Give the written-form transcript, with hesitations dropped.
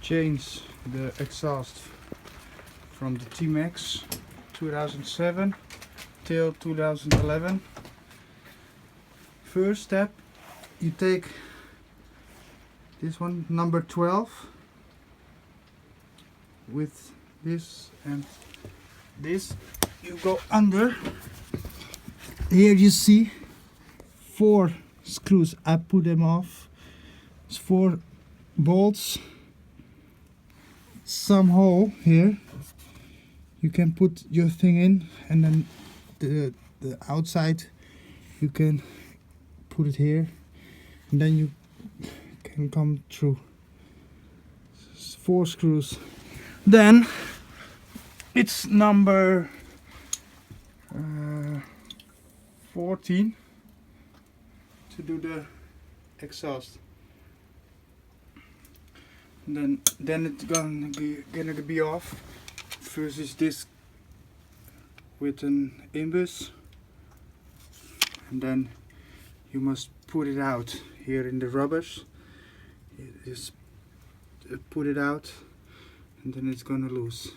change the exhaust from the T-Max 2007 till 2011. First step, you take this one, number 12, with this and this. You go under. Here you see 4 screws. I put them off. It's 4 bolts. Some hole here. You can put your thing in, and then the outside you can put it here, and then you can come through. 4 screws. Then it's number 14 to do the exhaust. And then it's gonna be off. First is this with an imbus, and then you must put it out here in the rubbers. You just put it out, and then it's gonna loose.